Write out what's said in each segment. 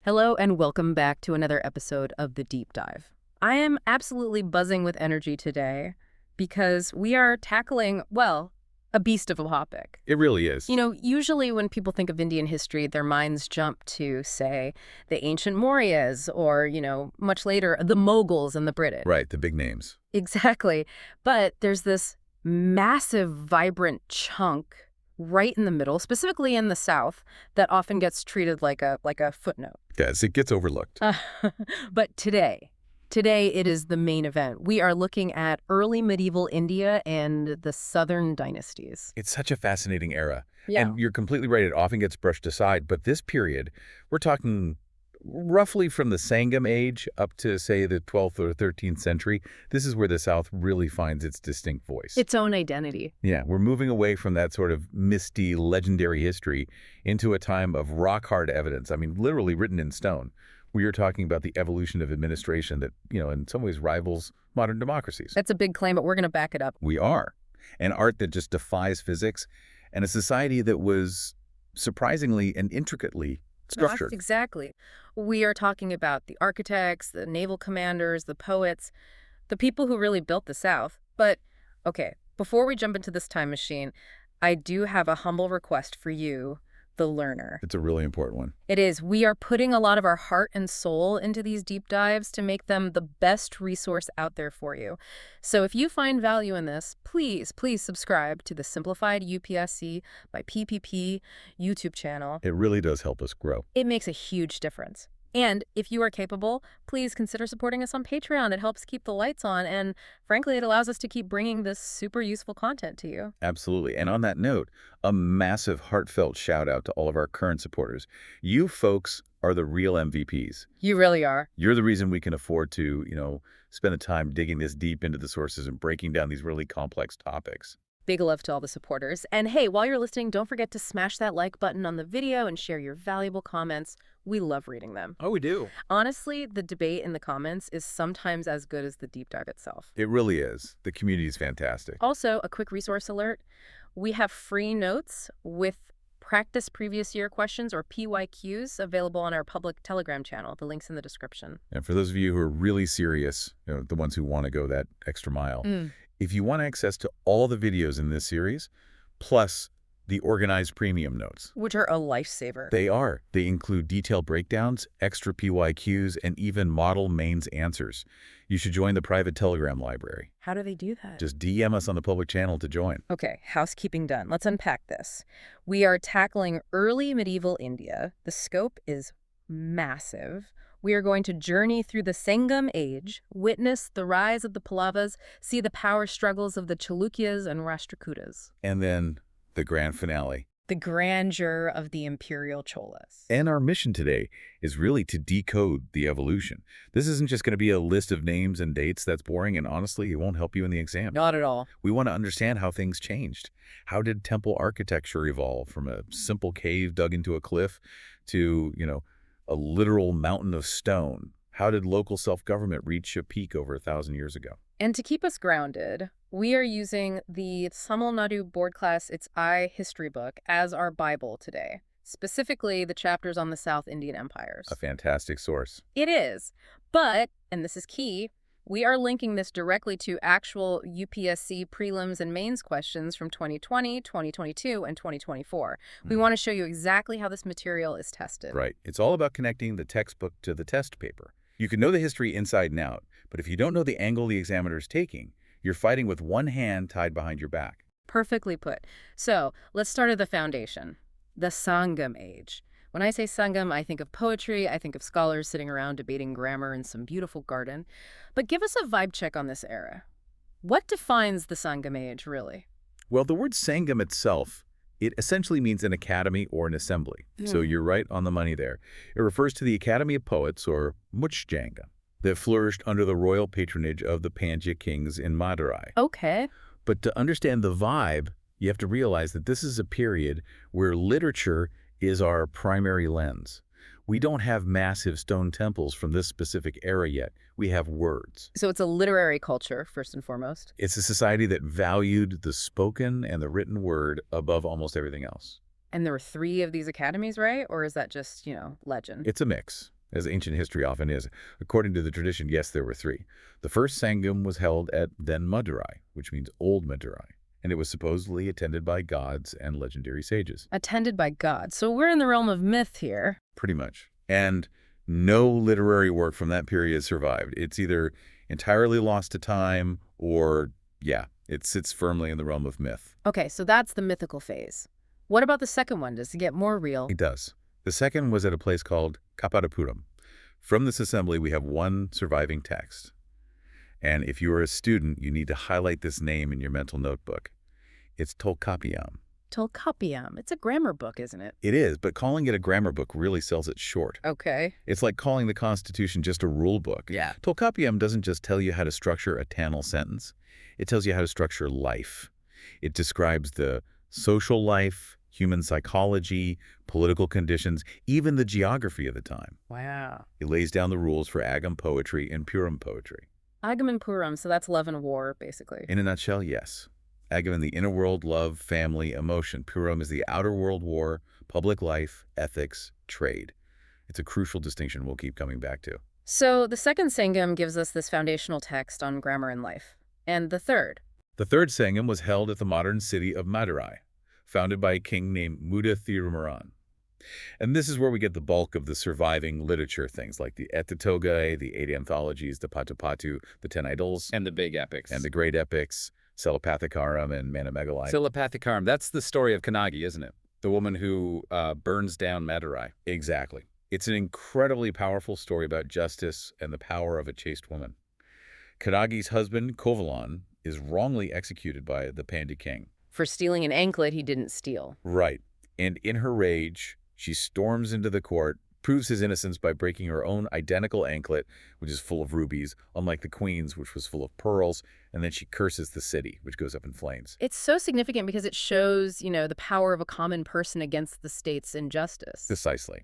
Hello and welcome back to another episode of The Deep Dive. I am absolutely buzzing with energy today because we are tackling, well, a beast of a topic. It really is. You know, usually when people think of Indian history, their minds jump to, say, the ancient Mauryas or, much later, the Mughals and the British. Right, the big names. Exactly. But there's this massive, vibrant chunk right in the middle, specifically in the South, that often gets treated like a footnote. Yes, it gets overlooked. But today it is the main event. We are looking at early medieval India and the southern dynasties. It's such a fascinating era. Yeah. And you're completely right, it often gets brushed aside. But this period, we're talking roughly from the Sangam age up to, say, the 12th or 13th century. This is where the South really finds its distinct voice. Its own identity. Yeah, we're moving away from that sort of misty, legendary history into a time of rock-hard evidence. I mean, literally written in stone. We are talking about the evolution of administration that, in some ways rivals modern democracies. That's a big claim, but we're going to back it up. We are. An art that just defies physics, and a society that was surprisingly and intricately structured. Exactly. We are talking about the architects, the naval commanders, the poets, the people who really built the South. But, okay, before we jump into this time machine, I do have a humble request for you, the learner. It's a really important one. It is. We are putting a lot of our heart and soul into these deep dives to make them the best resource out there for you. So if you find value in this, please subscribe to the Simplified UPSC by PPP YouTube channel. It really does help us grow. It makes a huge difference. And if you are capable, please consider supporting us on Patreon. It helps keep the lights on, and frankly, it allows us to keep bringing this super useful content to you. Absolutely. And on that note, a massive heartfelt shout out to all of our current supporters. You folks are the real MVPs. You really are. You're the reason we can afford to, spend the time digging this deep into the sources and breaking down these really complex topics. Big love to all the supporters. And hey, while you're listening, don't forget to smash that like button on the video and share your valuable comments. We love reading them. Oh, we do. Honestly, the debate in the comments is sometimes as good as the deep dive itself. It really is. The community is fantastic. Also, a quick resource alert. We have free notes with practice previous year questions, or PYQs, available on our public Telegram channel. The link's in the description. And for those of you who are really serious, the ones who want to go that extra mile, if you want access to all the videos in this series, plus the organized premium notes. Which are a lifesaver. They are. They include detailed breakdowns, extra PYQs, and even model mains answers. You should join the private Telegram library. How do they do that? Just DM us on the public channel to join. Okay, housekeeping done. Let's unpack this. We are tackling early medieval India. The scope is massive. We are going to journey through the Sangam age, witness the rise of the Pallavas, see the power struggles of the Chalukyas and Rashtrakutas. And then the grand finale. The grandeur of the Imperial Cholas. And our mission today is really to decode the evolution. This isn't just going to be a list of names and dates that's boring, and honestly, it won't help you in the exam. Not at all. We want to understand how things changed. How did temple architecture evolve from a simple cave dug into a cliff to, a literal mountain of stone? How did local self-government reach a peak over 1,000 years ago? And to keep us grounded, we are using the Tamil Nadu Board Class Its I history book as our Bible today, specifically the chapters on the South Indian empires. A fantastic source. It is. But, and this is key, we are linking this directly to actual UPSC prelims and mains questions from 2020, 2022, and 2024. We want to show you exactly how this material is tested. Right. It's all about connecting the textbook to the test paper. You can know the history inside and out, but if you don't know the angle the examiner is taking, you're fighting with one hand tied behind your back. Perfectly put. So, let's start at the foundation, the Sangam age. When I say Sangam, I think of poetry, I think of scholars sitting around debating grammar in some beautiful garden. But give us a vibe check on this era. What defines the Sangam age, really? Well, the word Sangam itself, it essentially means an academy or an assembly. So you're right on the money there. It refers to the Academy of Poets, or Muchjanga, that flourished under the royal patronage of the Pandya kings in Madurai. Okay. But to understand the vibe, you have to realize that this is a period where literature is our primary lens. We don't have massive stone temples from this specific era yet. We have words. So it's a literary culture, first and foremost. It's a society that valued the spoken and the written word above almost everything else. And there were 3 of these academies, right? Or is that just, legend? It's a mix. as ancient history often is. According to the tradition, yes, there were three. The first Sangam was held at then Madurai, which means Old Madurai, and it was supposedly attended by gods and legendary sages. Attended by gods. So we're in the realm of myth here. Pretty much. And no literary work from that period survived. It's either entirely lost to time or, yeah, it sits firmly in the realm of myth. Okay, so that's the mythical phase. What about the second one? Does it get more real? It does. The second was at a place called Kapadapuram. From this assembly, we have one surviving text. And if you are a student, you need to highlight this name in your mental notebook. It's Tolkappiyam. Tolkappiyam. It's a grammar book, isn't it? It is, but calling it a grammar book really sells it short. Okay. It's like calling the Constitution just a rule book. Yeah. Tolkappiyam doesn't just tell you how to structure a Tamil sentence. It tells you how to structure life. It describes the social life, human psychology, political conditions, even the geography of the time. Wow. It lays down the rules for Agam poetry and Puram poetry. Agam and Puram, so that's love and war, basically. In a nutshell, yes. Agam in the inner world, love, family, emotion. Puram is the outer world, war, public life, ethics, trade. It's a crucial distinction we'll keep coming back to. So the second Sangam gives us this foundational text on grammar and life. And the third? The third Sangam was held at the modern city of Madurai, founded by a king named Muda Thirumaran. And this is where we get the bulk of the surviving literature, things like the Ettatogai, the 8 anthologies, the Patupatu, the 10 Idols. And the big epics. And the great epics, Silapathikaram and Manamegalai. Silapathikaram, that's the story of Kannagi, isn't it? The woman who burns down Madurai. Exactly. It's an incredibly powerful story about justice and the power of a chaste woman. Kannagi's husband, Kovalan, is wrongly executed by the Pandya king. For stealing an anklet he didn't steal. Right. And in her rage, she storms into the court, proves his innocence by breaking her own identical anklet, which is full of rubies, unlike the queen's, which was full of pearls, and then she curses the city, which goes up in flames. It's so significant because it shows, the power of a common person against the state's injustice. Precisely.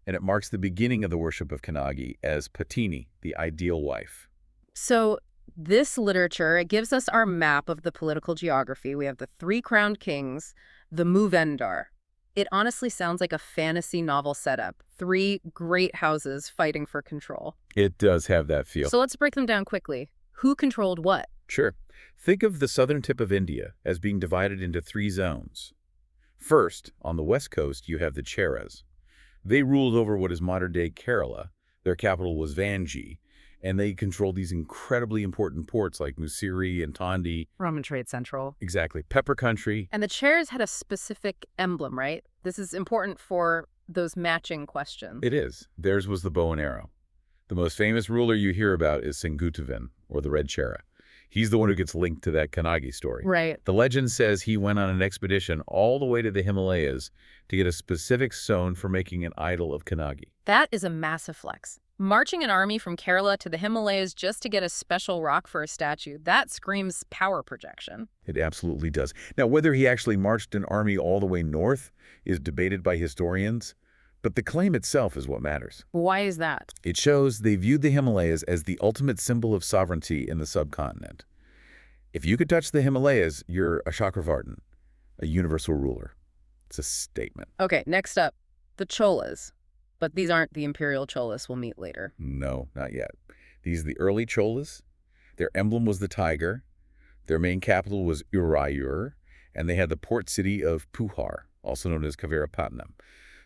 And it marks the beginning of the worship of Kannagi as Patini, the ideal wife. So this literature, it gives us our map of the political geography. We have the 3 crowned kings, the Moovendar. It honestly sounds like a fantasy novel setup. 3 great houses fighting for control. It does have that feel. So let's break them down quickly. Who controlled what? Sure. Think of the southern tip of India as being divided into 3 zones. First, on the west coast, you have the Cheras. They ruled over what is modern-day Kerala. Their capital was Vanji, and they controlled these incredibly important ports like Musiri and Tondi. Roman trade central. Exactly. Pepper country. And the chairs had a specific emblem, right? This is important for those matching questions. It is. Theirs was the bow and arrow. The most famous ruler you hear about is Senguttuvan, or the Red Chera. He's the one who gets linked to that Kannagi story. Right. The legend says he went on an expedition all the way to the Himalayas to get a specific stone for making an idol of Kannagi. That is a massive flex. Marching an army from Kerala to the Himalayas just to get a special rock for a statue, that screams power projection. It absolutely does. Now, whether he actually marched an army all the way north is debated by historians, but the claim itself is what matters. Why is that? It shows they viewed the Himalayas as the ultimate symbol of sovereignty in the subcontinent. If you could touch the Himalayas, you're a Chakravartin, a universal ruler. It's a statement. Okay, next up, the Cholas. But these aren't the Imperial Cholas we'll meet later. No, not yet. These are the early Cholas. Their emblem was the tiger. Their main capital was Urayur, and they had the port city of Puhar, also known as Kavirapatnam.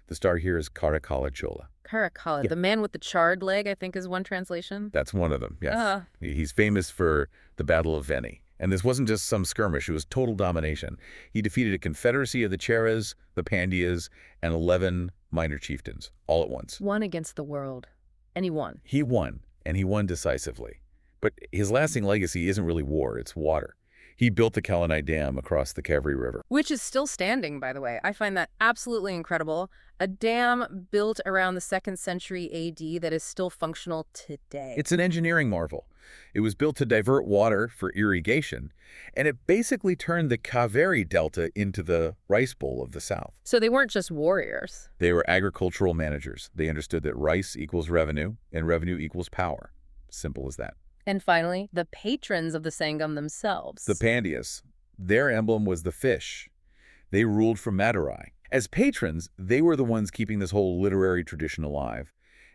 The star here is Karakala Chola. Karakala, Yeah. the man with the charred leg, I think is one translation. That's one of them, yes. He's famous for the Battle of Veni. And this wasn't just some skirmish, it was total domination. He defeated a confederacy of the Cheras, the Pandyas, and 11 minor chieftains, all at once. One against the world. And he won. He won, and he won decisively. But his lasting legacy isn't really war, it's water. He built the Kalanai Dam across the Kaveri River. Which is still standing, by the way. I find that absolutely incredible. A dam built around the 2nd century AD that is still functional today. It's an engineering marvel. It was built to divert water for irrigation, and it basically turned the Kaveri Delta into the rice bowl of the South. So they weren't just warriors. They were agricultural managers. They understood that rice equals revenue, and revenue equals power. Simple as that. And finally, the patrons of the Sangam themselves. The Pandyas. Their emblem was the fish. They ruled from Madurai. As patrons, they were the ones keeping this whole literary tradition alive.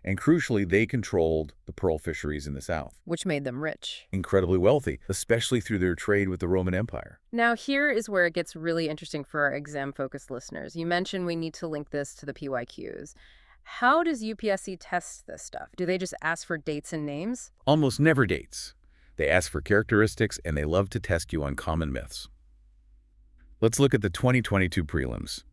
And crucially, they controlled the pearl fisheries in the south. Which made them rich. Incredibly wealthy, especially through their trade with the Roman Empire. Now, here is where it gets really interesting for our exam-focused listeners. You mentioned we need to link this to the PYQs. How does UPSC test this stuff? Do they just ask for dates and names? Almost never dates. They ask for characteristics, and they love to test you on common myths. Let's look at the 2022 prelims.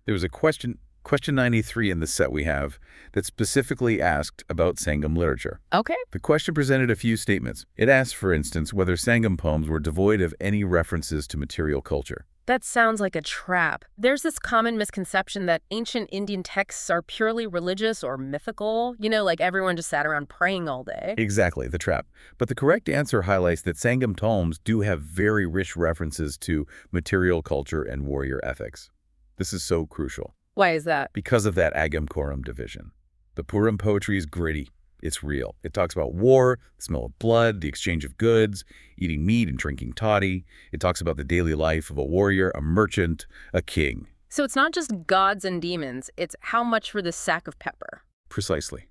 There was a question 93 in the set we have that specifically asked about Sangam literature. Okay. The question presented a few statements. It asked, for instance, whether Sangam poems were devoid of any references to material culture. That sounds like a trap. There's this common misconception that ancient Indian texts are purely religious or mythical. You know, like everyone just sat around praying all day. Exactly, the trap. But the correct answer highlights that Sangam poems do have very rich references to material culture and warrior ethics. This is so crucial. Why is that? Because of that agam coram division. The Puram poetry is gritty. It's real. It talks about war, the smell of blood, the exchange of goods, eating meat and drinking toddy. It talks about the daily life of a warrior, a merchant, a king. So it's not just gods and demons, it's how much for this sack of pepper. Precisely.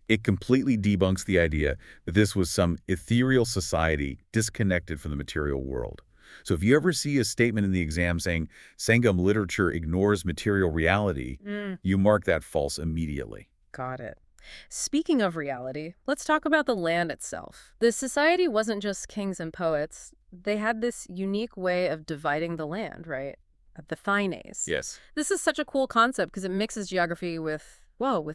It completely debunks the idea that this was some ethereal society disconnected from the material world. So if you ever see a statement in the exam saying Sangam literature ignores material reality, you mark that false immediately. Got it. Speaking of reality, let's talk about the land itself. The society wasn't just kings and poets. They had this unique way of dividing the land, right? The thines. Yes. This is such a cool concept because it mixes geography with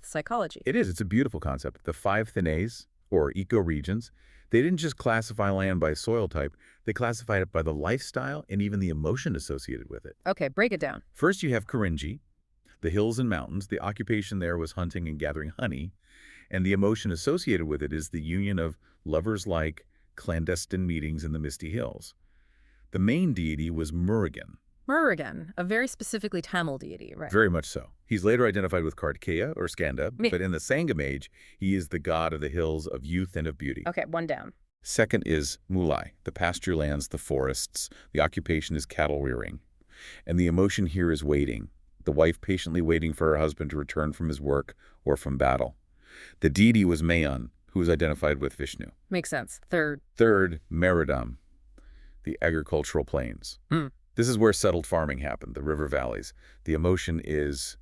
psychology. It is. It's a beautiful concept. The 5 thines, or ecoregions, they didn't just classify land by soil type. They classified it by the lifestyle and even the emotion associated with it. Okay, break it down. First, you have Karinji, the hills and mountains. The occupation there was hunting and gathering honey. And the emotion associated with it is the union of lovers-like clandestine meetings in the misty hills. The main deity was Murugan. Murugan, a very specifically Tamil deity, right? Very much so. He's later identified with Kartikeya or Skanda, but in the Sangam age, he is the god of the hills, of youth and of beauty. Okay, one down. Second is Mulai, the pasture lands, the forests. The occupation is cattle rearing. And the emotion here is waiting, the wife patiently waiting for her husband to return from his work or from battle. The deity was Mayan, who was identified with Vishnu. Makes sense. Third, Maritime, the agricultural plains. This is where settled farming happened, the river valleys. The emotion is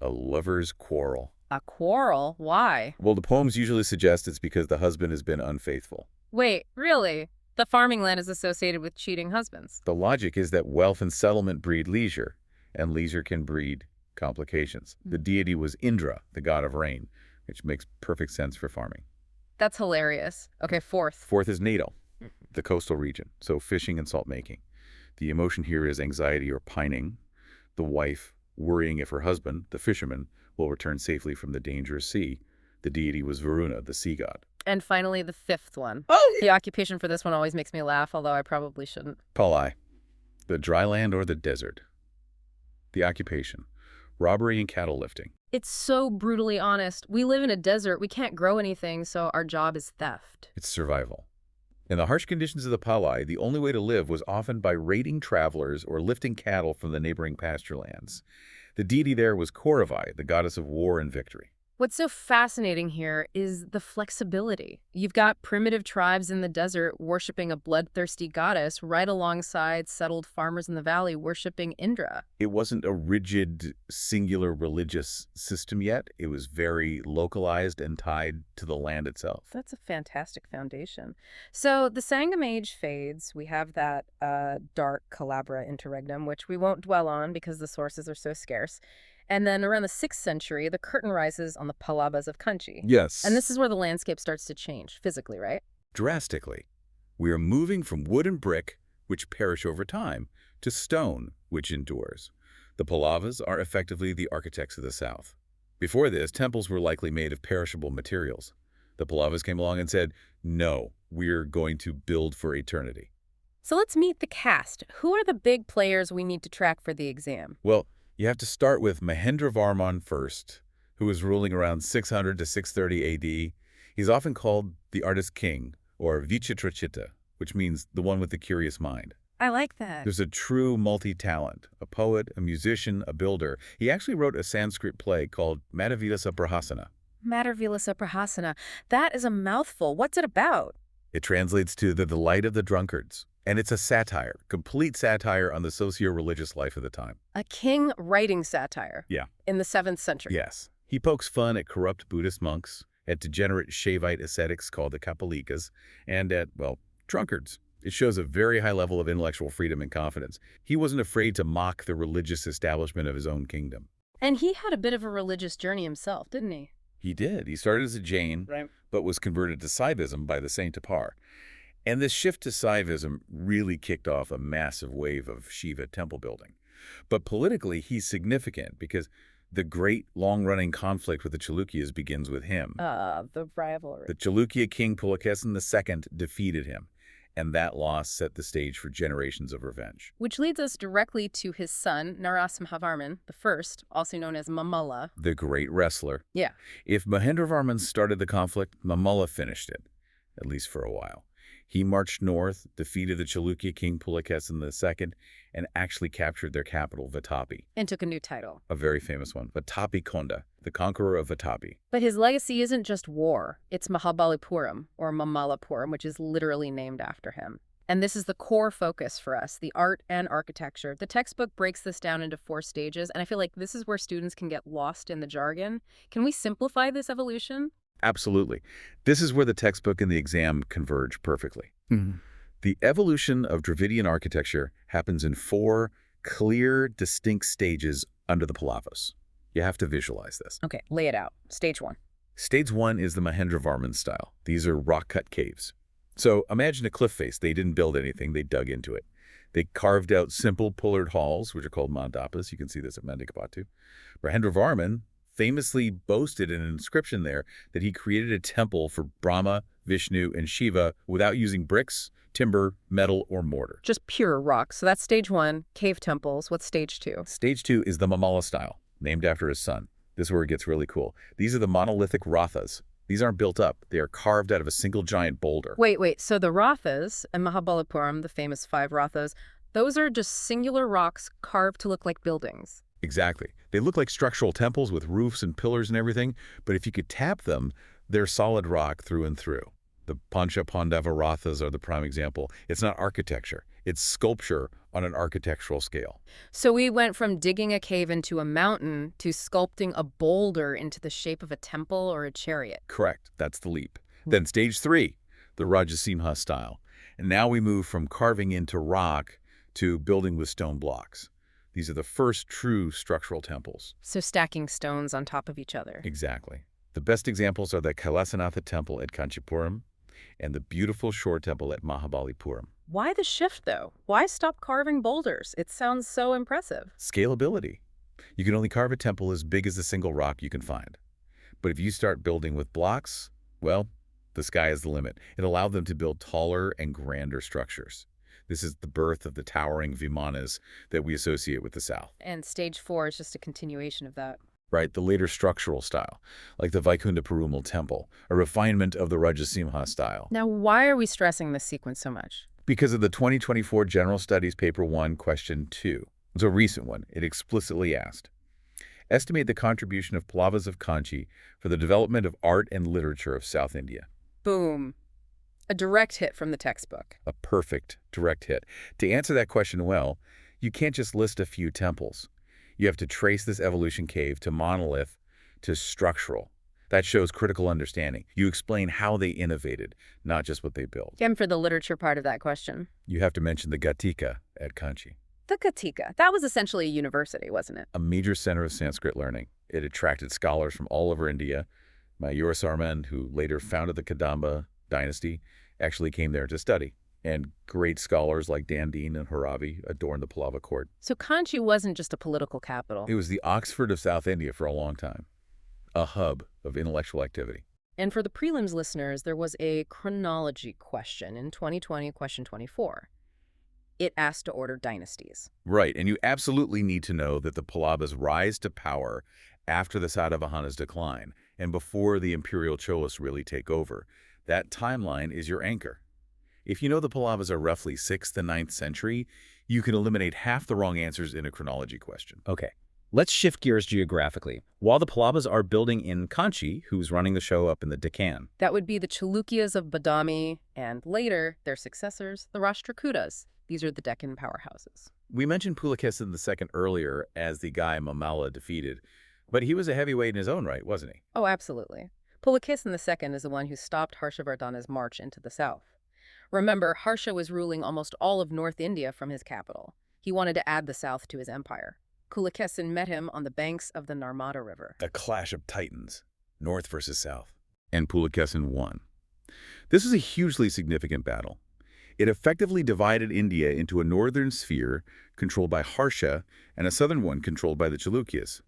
a lover's quarrel. A quarrel? Why? Well, the poems usually suggest it's because the husband has been unfaithful. Wait, really? The farming land is associated with cheating husbands. The logic is that wealth and settlement breed leisure, and leisure can breed complications. The deity was Indra, the god of rain, which makes perfect sense for farming. That's hilarious. Okay, fourth. Fourth is Natal, the coastal region, so fishing and salt making. The emotion here is anxiety or pining. The wife worrying if her husband, the fisherman, will return safely from the dangerous sea. The deity was Varuna, the sea god. And finally, the fifth one. The occupation for this one always makes me laugh, although I probably shouldn't. Palai, the dry land or the desert. The occupation, robbery and cattle lifting. It's so brutally honest. We live in a desert. We can't grow anything, so our job is theft. It's survival. In the harsh conditions of the Palai, the only way to live was often by raiding travelers or lifting cattle from the neighboring pasture lands. The deity there was Kauravai, the goddess of war and victory. What's so fascinating here is the flexibility. You've got primitive tribes in the desert worshiping a bloodthirsty goddess right alongside settled farmers in the valley worshiping Indra. It wasn't a rigid, singular religious system yet. It was very localized and tied to the land itself. That's a fantastic foundation. So the Sangam age fades. We have that dark Calabra interregnum, which we won't dwell on because the sources are so scarce. And then around the 6th century, the curtain rises on the Pallavas of Kanchi. Yes. And this is where the landscape starts to change physically, right? Drastically. We are moving from wood and brick, which perish over time, to stone, which endures. The Pallavas are effectively the architects of the South. Before this, temples were likely made of perishable materials. The Pallavas came along and said, no, we're going to build for eternity. So let's meet the cast. Who are the big players we need to track for the exam? Well, you have to start with Mahendravarman first, who was ruling around 600 to 630 AD. He's often called the artist king, or Vichitrachitta, which means the one with the curious mind. I like that. There's a true multi-talent, a poet, a musician, a builder. He actually wrote a Sanskrit play called Madhavita Saprahasana. Mattervilasa Prahasana. That is a mouthful. What's it about? It translates to the delight of the drunkards. And it's a satire, complete satire on the socio-religious life of the time. A king writing satire. Yeah. In the 7th century. Yes. He pokes fun at corrupt Buddhist monks, at degenerate Shaivite ascetics called the Chalukyas, and at, well, drunkards. It shows a very high level of intellectual freedom and confidence. He wasn't afraid to mock the religious establishment of his own kingdom. And he had a bit of a religious journey himself, didn't he? He did. He started as a Jain, but was converted to Saivism by the Saint Tapar. And this shift to Saivism really kicked off a massive wave of Shiva temple building. But politically, he's significant because the great long-running conflict with the Chalukyas begins with him. The rivalry. The Chalukya king Pulikesin II defeated him, and that loss set the stage for generations of revenge. Which leads us directly to his son, Narasimhavarman I, also known as Mamalla. The great wrestler. Yeah. If Mahendravarman started the conflict, Mamalla finished it, at least for a while. He marched north, defeated the Chalukya king Pulikesin II, and actually captured their capital, Vatapi. And took a new title. A very famous one, Vatapi Konda, the conqueror of Vatapi. But his legacy isn't just war. It's Mahabalipuram, or Mamallapuram, which is literally named after him. And this is the core focus for us, the art and architecture. The textbook breaks this down into 4 stages, and I feel like this is where students can get lost in the jargon. Can we simplify this evolution? Absolutely. This is where the textbook and the exam converge perfectly. The evolution of Dravidian architecture happens in 4 clear, distinct stages under the Pallavas. You have to visualize this. Okay, lay it out. Stage 1. Stage 1 is the Mahendravarman style. These are rock-cut caves. So imagine a cliff face. They didn't build anything. They dug into it. They carved out simple pillared halls, which are called mandapas. You can see this at Mandikapatu. Mahendravarman famously boasted in an inscription there that he created a temple for Brahma, Vishnu, and Shiva without using bricks, timber, metal, or mortar. Just pure rock. So that's stage 1, cave temples. What's stage 2? Stage 2 is the Mamalla style, named after his son. This is where it gets really cool. These are the monolithic rathas. These aren't built up. They are carved out of a single giant boulder. Wait. So the rathas and Mahabalipuram, the famous 5 rathas, those are just singular rocks carved to look like buildings. Exactly. They look like structural temples with roofs and pillars and everything, but if you could tap them, they're solid rock through and through. The Pancha Pandava rathas are the prime example. It's not architecture. It's sculpture on an architectural scale. So we went from digging a cave into a mountain to sculpting a boulder into the shape of a temple or a chariot. Correct. That's the leap. Then stage 3, the Rajasimha style. And now we move from carving into rock to building with stone blocks. These are the first true structural temples. So stacking stones on top of each other. Exactly. The best examples are the Kailasanatha temple at Kanchipuram and the beautiful shore temple at Mahabalipuram. Why the shift, though? Why stop carving boulders? It sounds so impressive. Scalability. You can only carve a temple as big as the single rock you can find. But if you start building with blocks, well, the sky is the limit. It allowed them to build taller and grander structures. This is the birth of the towering vimanas that we associate with the South. And stage 4 is just a continuation of that. Right, the later structural style, like the Vaikunta Perumal temple, a refinement of the Rajasimha style. Now, why are we stressing this sequence so much? Because of the 2024 General Studies Paper 1, Question 2. It's a recent one. It explicitly asked, estimate the contribution of Pallavas of Kanchi for the development of art and literature of South India. Boom. A direct hit from the textbook. A perfect direct hit. To answer that question well, you can't just list a few temples. You have to trace this evolution cave to monolith to structural. That shows critical understanding. You explain how they innovated, not just what they built. And for the literature part of that question. You have to mention the Gatika at Kanchi. The Gatika. That was essentially a university, wasn't it? A major center of Sanskrit learning. It attracted scholars from all over India. Mayura Sarman, who later founded the Kadamba dynasty, actually came there to study. And great scholars like Dandin and Haravi adorned the Pallava court. So Kanchi wasn't just a political capital. It was the Oxford of South India for a long time, a hub of intellectual activity. And for the prelims listeners, there was a chronology question in 2020, question 24. It asked to order dynasties. Right, and you absolutely need to know that the Pallavas rise to power after the Satavahana's decline and before the Imperial Cholas really take over. That timeline is your anchor. If you know the Pallavas are roughly 6th to 9th century, you can eliminate half the wrong answers in a chronology question. Okay. Let's shift gears geographically. While the Pallavas are building in Kanchi, who's running the show up in the Deccan? That would be the Chalukyas of Badami, and later, their successors, the Rashtrakutas. These are the Deccan powerhouses. We mentioned Pulikesin II earlier as the guy Mamala defeated, but he was a heavyweight in his own right, wasn't he? Oh, absolutely. Pulikesin II is the one who stopped Harshavardhana's march into the south. Remember, Harsha was ruling almost all of North India from his capital. He wanted to add the south to his empire. Pulikesin met him on the banks of the Narmada River. A clash of titans, north versus south. And Pulikesin won. This is a hugely significant battle. It effectively divided India into a northern sphere controlled by Harsha and a southern one controlled by the Chalukyas.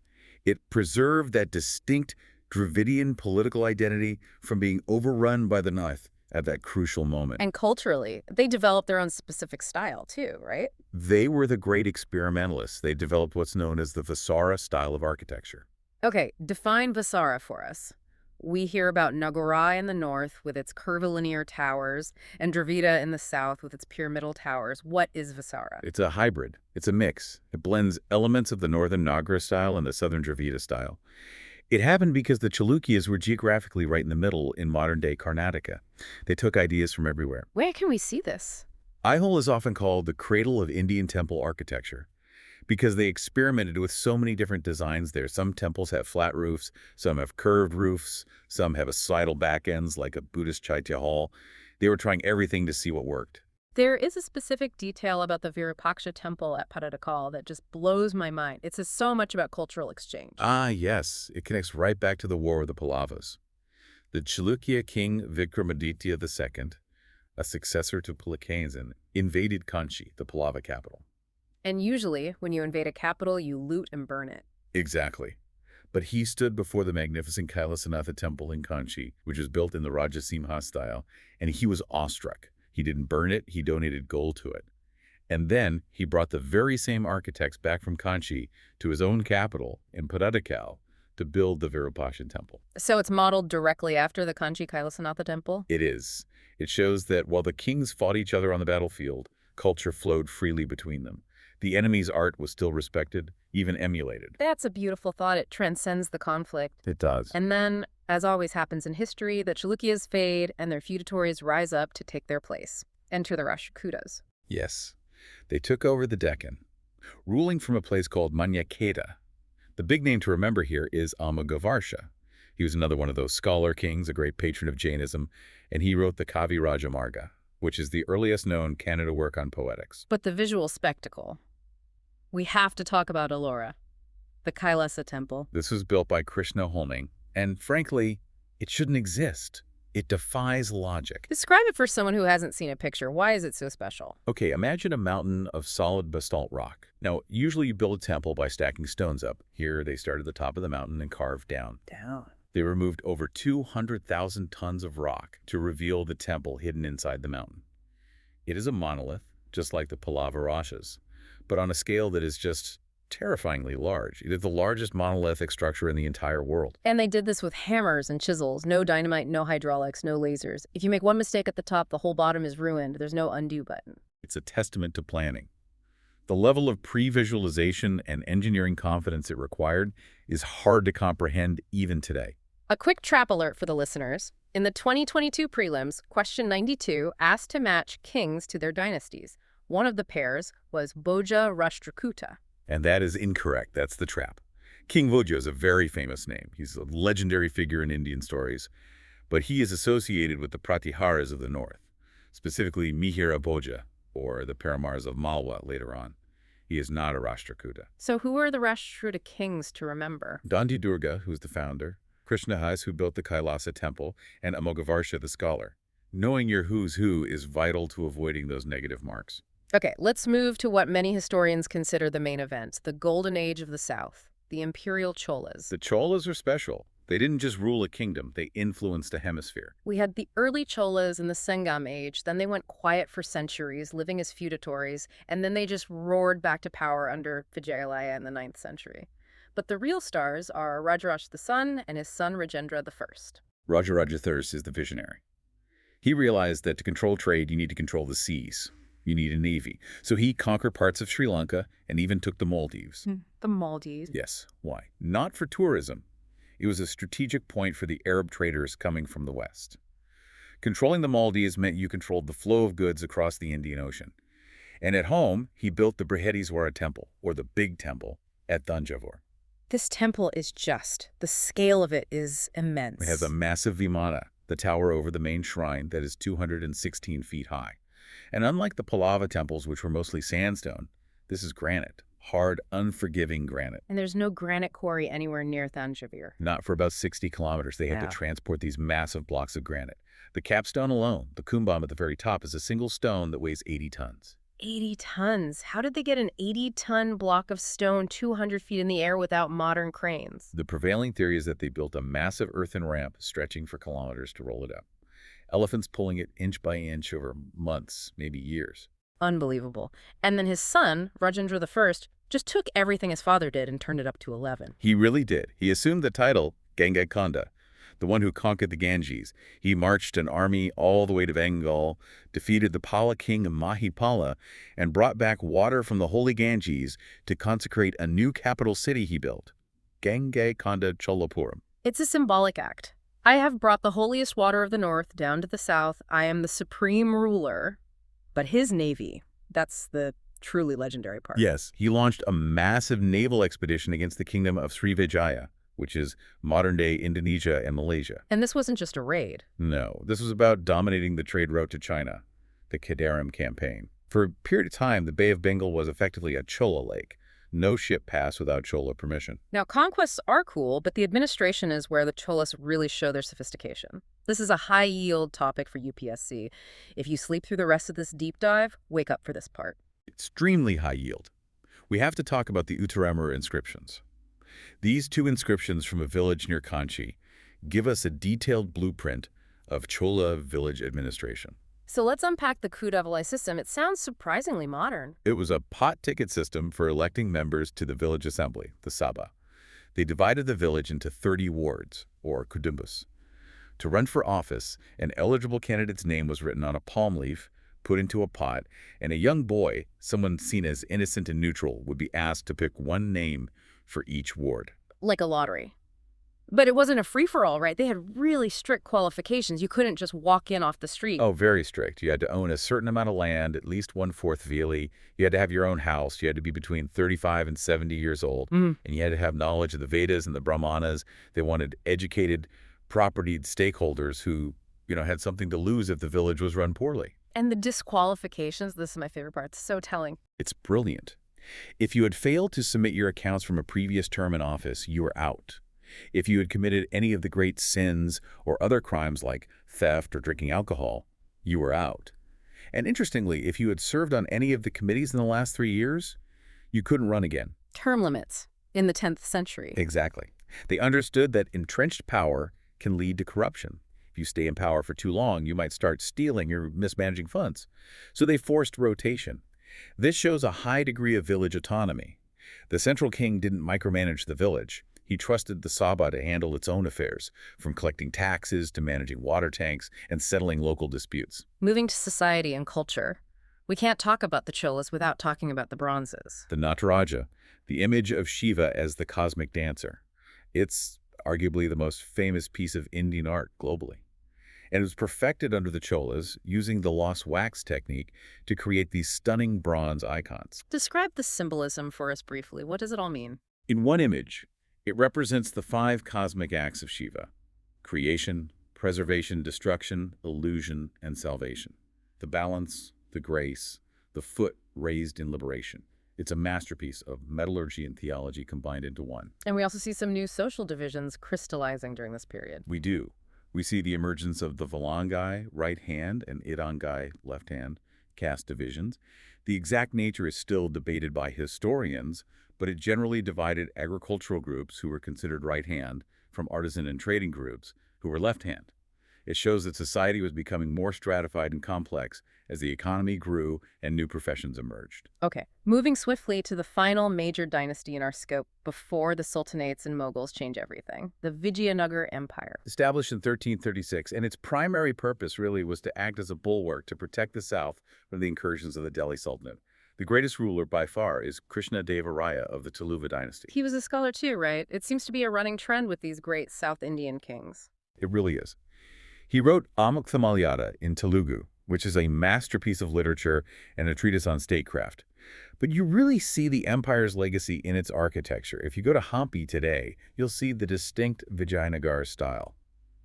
It preserved that distinct Dravidian political identity from being overrun by the north at that crucial moment. And culturally, they developed their own specific style too, right? They were the great experimentalists. They developed what's known as the Vasara style of architecture. Okay, define Vasara for us. We hear about Nagara in the north with its curvilinear towers and Dravida in the south with its pyramidal towers. What is Vasara? It's a hybrid. It's a mix. It blends elements of the northern Nagara style and the southern Dravida style. It happened because the Chalukyas were geographically right in the middle in modern-day Karnataka. They took ideas from everywhere. Where can we see this? Aihole is often called the cradle of Indian temple architecture because they experimented with so many different designs there. Some temples have flat roofs, some have curved roofs, some have acidal back ends like a Buddhist Chaitya hall. They were trying everything to see what worked. There is a specific detail about the Virupaksha temple at Pattadakal that just blows my mind. It says so much about cultural exchange. Ah, yes. It connects right back to the war with the Pallavas. The Chalukya king Vikramaditya II, a successor to Pulikezin, invaded Kanchi, the Pallava capital. And usually, when you invade a capital, you loot and burn it. Exactly. But he stood before the magnificent Kailasanatha temple in Kanchi, which was built in the Rajasimha style, and he was awestruck. He didn't burn it, he donated gold to it. And then he brought the very same architects back from Kanchi to his own capital in Pattadakal to build the Virupaksha temple. So it's modeled directly after the Kanchi Kailasanatha temple? It is. It shows that while the kings fought each other on the battlefield, culture flowed freely between them. The enemy's art was still respected, even emulated. That's a beautiful thought. It transcends the conflict. It does. And then, as always happens in history, the Chalukyas fade and their feudatories rise up to take their place. Enter the Rashtrakutas. Yes. They took over the Deccan, ruling from a place called Manyaketa. The big name to remember here is Amogavarsha. He was another one of those scholar kings, a great patron of Jainism, and he wrote the Kavi Rajamarga, which is the earliest known Kannada work on poetics. But the visual spectacle. We have to talk about Ellora, the Kailasa temple. This was built by Krishna Holming, and frankly, it shouldn't exist. It defies logic. Describe it for someone who hasn't seen a picture. Why is it so special? Okay, imagine a mountain of solid basalt rock. Now, usually you build a temple by stacking stones up. Here, they started at the top of the mountain and carved down. They removed over 200,000 tons of rock to reveal the temple hidden inside the mountain. It is a monolith, just like the Pallava Rashas, but on a scale that is just terrifyingly large. It is the largest monolithic structure in the entire world. And they did this with hammers and chisels. No dynamite, no hydraulics, no lasers. If you make one mistake at the top, the whole bottom is ruined. There's no undo button. It's a testament to planning. The level of pre-visualization and engineering confidence it required is hard to comprehend even today. A quick trap alert for the listeners. In the 2022 prelims, question 92 asked to match kings to their dynasties. One of the pairs was Bhoja Rashtrakuta. And that is incorrect. That's the trap. King Bhoja is a very famous name. He's a legendary figure in Indian stories, but he is associated with the Pratiharas of the north, specifically Mihira Bhoja, or the Paramars of Malwa later on. He is not a Rashtrakuta. So who are the Rashtrakuta kings to remember? Dandi Durga, who's the founder, Krishnahas, who built the Kailasa temple, and Amogavarsha, the scholar. Knowing your who's who is vital to avoiding those negative marks. Okay, let's move to what many historians consider the main event, the golden age of the South, the Imperial Cholas. The Cholas are special. They didn't just rule a kingdom, they influenced a hemisphere. We had the early Cholas in the Sangam age, then they went quiet for centuries, living as feudatories, and then they just roared back to power under Vijayanagar in the 9th century. But the real stars are Rajaraj the son and his son Rajendra the First. Rajaraja III is the visionary. He realized that to control trade, you need to control the seas. You need a navy. So he conquered parts of Sri Lanka and even took the Maldives. The Maldives. Yes. Why? Not for tourism. It was a strategic point for the Arab traders coming from the west. Controlling the Maldives meant you controlled the flow of goods across the Indian Ocean. And at home, he built the Brihadiswara Temple, or the Big Temple, at Thanjavur. This temple is the scale of it is immense. It has a massive vimana, the tower over the main shrine that is 216 feet high. And unlike the Pallava temples, which were mostly sandstone, this is granite, hard, unforgiving granite. And there's no granite quarry anywhere near Thanjavur. Not for about 60 kilometers. They had to transport these massive blocks of granite. The capstone alone, the kumbam at the very top, is a single stone that weighs 80 tons. 80 tons. How did they get an 80-ton block of stone 200 feet in the air without modern cranes? The prevailing theory is that they built a massive earthen ramp stretching for kilometers to roll it up. Elephants pulling it inch by inch over months, maybe years. Unbelievable. And then his son, Rajendra I, just took everything his father did and turned it up to 11. He really did. He assumed the title, Ganga Khanda, the one who conquered the Ganges. He marched an army all the way to Bengal, defeated the Pala king Mahipala, and brought back water from the holy Ganges to consecrate a new capital city he built, Ganga Khanda Cholapuram. It's a symbolic act. I have brought the holiest water of the north down to the south. I am the supreme ruler. But his navy, that's the truly legendary part. Yes, he launched a massive naval expedition against the kingdom of Srivijaya, which is modern-day Indonesia and Malaysia. And this wasn't just a raid. No, this was about dominating the trade route to China, the Kadaram campaign. For a period of time, the Bay of Bengal was effectively a Chola lake. No ship passed without Chola permission. Now, conquests are cool, but the administration is where the Cholas really show their sophistication. This is a high-yield topic for UPSC. If you sleep through the rest of this deep dive, wake up for this part. Extremely high yield. We have to talk about the Uttaramura inscriptions. These two inscriptions from a village near Kanchi give us a detailed blueprint of Chola village administration. So let's unpack the Kudavolai system. It sounds surprisingly modern. It was a pot ticket system for electing members to the village assembly, the Sabha. They divided the village into 30 wards, or kudumbas. To run for office, an eligible candidate's name was written on a palm leaf, put into a pot, and a young boy, someone seen as innocent and neutral, would be asked to pick one name for each ward. Like a lottery. But it wasn't a free-for-all, right? They had really strict qualifications. You couldn't just walk in off the street. Oh, very strict. You had to own a certain amount of land, at least 1/4 vili. You had to have your own house. You had to be between 35 and 70 years old. And you had to have knowledge of the Vedas and the Brahmanas. They wanted educated, propertied stakeholders who, had something to lose if the village was run poorly. And the disqualifications, this is my favorite part. It's so telling. It's brilliant. If you had failed to submit your accounts from a previous term in office, you were out. If you had committed any of the great sins or other crimes like theft or drinking alcohol, you were out. And interestingly, if you had served on any of the committees in the last 3 years, you couldn't run again. Term limits in the 10th century. Exactly. They understood that entrenched power can lead to corruption. If you stay in power for too long, you might start stealing or mismanaging funds. So they forced rotation. This shows a high degree of village autonomy. The central king didn't micromanage the village. He trusted the Sabha to handle its own affairs, from collecting taxes to managing water tanks and settling local disputes. Moving to society and culture, we can't talk about the Cholas without talking about the bronzes. The Nataraja, the image of Shiva as the cosmic dancer. It's arguably the most famous piece of Indian art globally. And it was perfected under the Cholas, using the lost wax technique to create these stunning bronze icons. Describe the symbolism for us briefly. What does it all mean? In one image, it represents the 5 cosmic acts of Shiva: creation, preservation, destruction, illusion, and salvation. The balance, the grace, the foot raised in liberation. It's a masterpiece of metallurgy and theology combined into one. And we also see some new social divisions crystallizing during this period. We do. We see the emergence of the Valangai, right hand, and Idangai, left hand, caste divisions. The exact nature is still debated by historians, but it generally divided agricultural groups who were considered right hand from artisan and trading groups who were left hand. It shows that society was becoming more stratified and complex as the economy grew and new professions emerged. Okay, moving swiftly to the final major dynasty in our scope before the Sultanates and Mughals change everything, the Vijayanagar Empire. Established in 1336, and its primary purpose really was to act as a bulwark to protect the south from the incursions of the Delhi Sultanate. The greatest ruler by far is Krishna Deva Raya of the Chalukyas dynasty. He was a scholar too, right? It seems to be a running trend with these great South Indian kings. It really is. He wrote Amakthamaliyada in Telugu, which is a masterpiece of literature and a treatise on statecraft. But you really see the empire's legacy in its architecture. If you go to Hampi today, you'll see the distinct Vijayanagar style.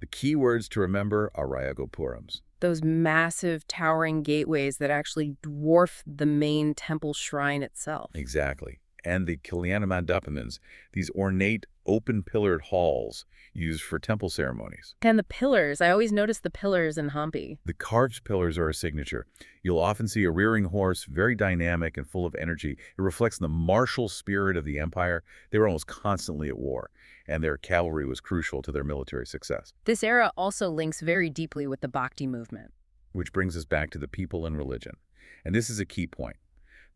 The key words to remember are Rayagopurams. Those massive towering gateways that actually dwarf the main temple shrine itself. Exactly. And the Kalyanamandapamans, these ornate, open-pillared halls used for temple ceremonies. And the pillars, I always notice the pillars in Hampi. The carved pillars are a signature. You'll often see a rearing horse, very dynamic and full of energy. It reflects the martial spirit of the empire. They were almost constantly at war, and their cavalry was crucial to their military success. This era also links very deeply with the Bhakti movement. Which brings us back to the people and religion. And this is a key point.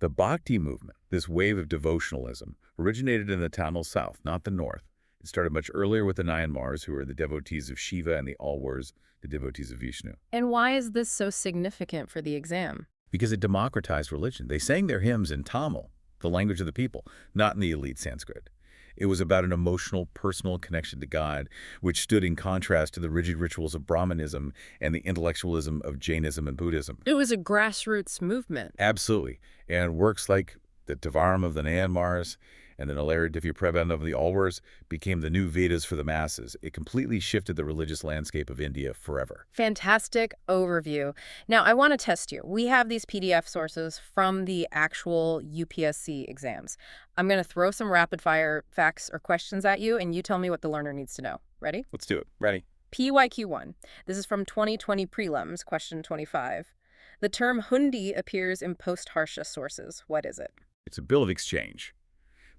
The Bhakti movement, this wave of devotionalism, originated in the Tamil South, not the North. It started much earlier with the Nayanmars, who were the devotees of Shiva, and the Alwars, the devotees of Vishnu. And why is this so significant for the exam? Because it democratized religion. They sang their hymns in Tamil, the language of the people, not in the elite Sanskrit. It was about an emotional, personal connection to God, which stood in contrast to the rigid rituals of Brahmanism and the intellectualism of Jainism and Buddhism. It was a grassroots movement. Absolutely. And works like the Devarim of the Nayanmars and the Ellora Divya Prabandha of the Alwars became the new Vedas for the masses. It completely shifted the religious landscape of India forever. Fantastic overview. Now, I want to test you. We have these PDF sources from the actual UPSC exams. I'm going to throw some rapid-fire facts or questions at you, and you tell me what the learner needs to know. Ready? Let's do it. Ready? PYQ1. This is from 2020 prelims, question 25. The term hundi appears in post-Harsha sources. What is it? It's a bill of exchange.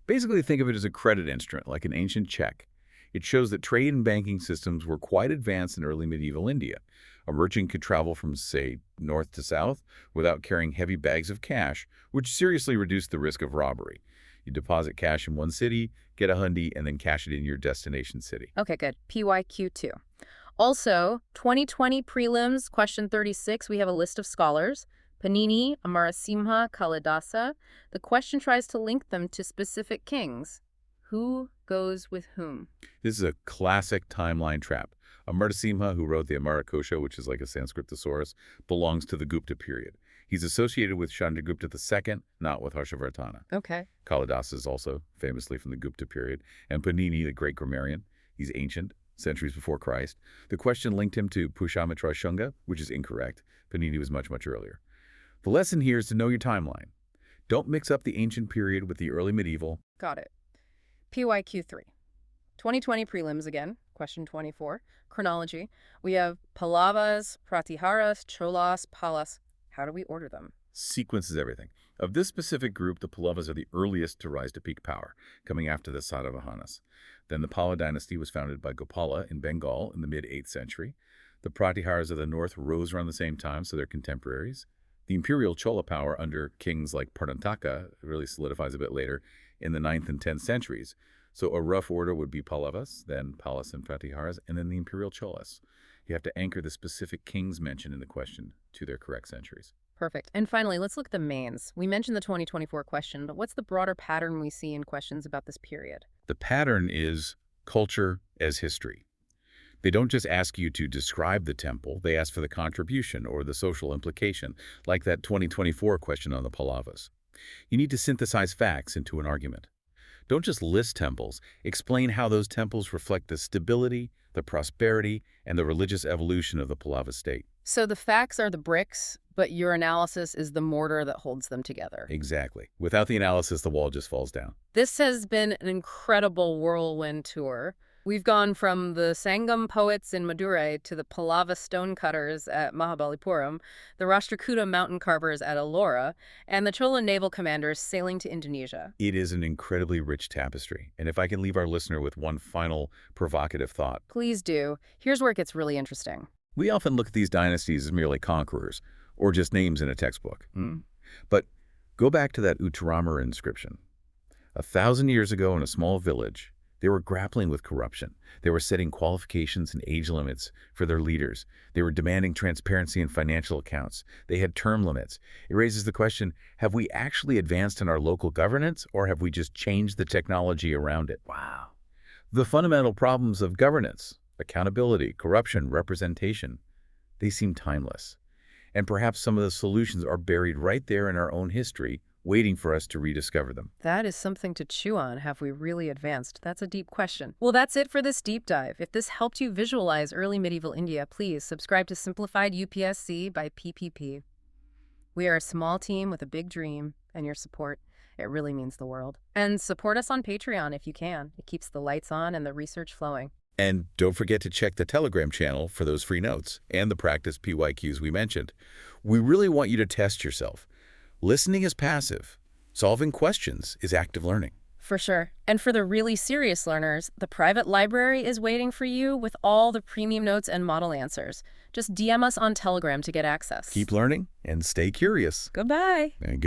Basically, think of it as a credit instrument, like an ancient check. It shows that trade and banking systems were quite advanced in early medieval India. A merchant could travel from, say, north to south without carrying heavy bags of cash, which seriously reduced the risk of robbery. You deposit cash in one city, get a hundi, and then cash it in your destination city. Okay, good. PYQ2. Also, 2020 prelims, question 36, we have a list of scholars. Panini, Amarasimha, Kalidasa. The question tries to link them to specific kings. Who goes with whom? This is a classic timeline trap. Amarasimha, who wrote the Amarakosha, which is like a Sanskrit thesaurus, belongs to the Gupta period. He's associated with Chandragupta II, not with Harshavardhana. Okay. Kalidasa is also famously from the Gupta period. And Panini, the great grammarian, he's ancient, centuries before Christ. The question linked him to Pushyamitra Shunga, which is incorrect. Panini was much, much earlier. The lesson here is to know your timeline. Don't mix up the ancient period with the early medieval. Got it. PYQ3. 2020 prelims again, question 24. Chronology. We have Pallavas, Pratiharas, Cholas, Pallas. How do we order them? Sequence is everything. Of this specific group, the Pallavas are the earliest to rise to peak power, coming after the Satavahanas. Then the Palla dynasty was founded by Gopala in Bengal in the mid-8th century. The Pratiharas of the north rose around the same time, so they're contemporaries. The imperial Chola power under kings like Purnataka really solidifies a bit later in the 9th and 10th centuries. So a rough order would be Pallavas, then Pallas and Pratiharas, and then the imperial Cholas. You have to anchor the specific kings mentioned in the question to their correct centuries. Perfect. And finally, let's look at the mains. We mentioned the 2024 question, but what's the broader pattern we see in questions about this period? The pattern is culture as history. They don't just ask you to describe the temple, they ask for the contribution or the social implication, like that 2024 question on the Pallavas. You need to synthesize facts into an argument. Don't just list temples, explain how those temples reflect the stability, the prosperity, and the religious evolution of the Pallava state. So the facts are the bricks, but your analysis is the mortar that holds them together. Exactly. Without the analysis, the wall just falls down. This has been an incredible whirlwind tour. We've gone from the Sangam poets in Madurai to the Pallava stonecutters at Mahabalipuram, the Rashtrakuta mountain carvers at Ellora, and the Chola naval commanders sailing to Indonesia. It is an incredibly rich tapestry. And if I can leave our listener with one final provocative thought. Please do. Here's where it gets really interesting. We often look at these dynasties as merely conquerors, or just names in a textbook. But go back to that Uttaramara inscription. 1,000 years ago in a small village, they were grappling with corruption. They were setting qualifications and age limits for their leaders. They were demanding transparency in financial accounts. They had term limits. It raises the question, have we actually advanced in our local governance, or have we just changed the technology around it? Wow. The fundamental problems of governance, accountability, corruption, representation, they seem timeless. And perhaps some of the solutions are buried right there in our own history, waiting for us to rediscover them. That is something to chew on. Have we really advanced? That's a deep question. Well, that's it for this deep dive. If this helped you visualize early medieval India, please subscribe to Simplified UPSC by PPP. We are a small team with a big dream, and your support, it really means the world. And support us on Patreon if you can. It keeps the lights on and the research flowing. And don't forget to check the Telegram channel for those free notes and the practice PYQs we mentioned. We really want you to test yourself. Listening is passive. Solving questions is active learning. For sure. And for the really serious learners, the private library is waiting for you with all the premium notes and model answers. Just DM us on Telegram to get access. Keep learning and stay curious. Goodbye. And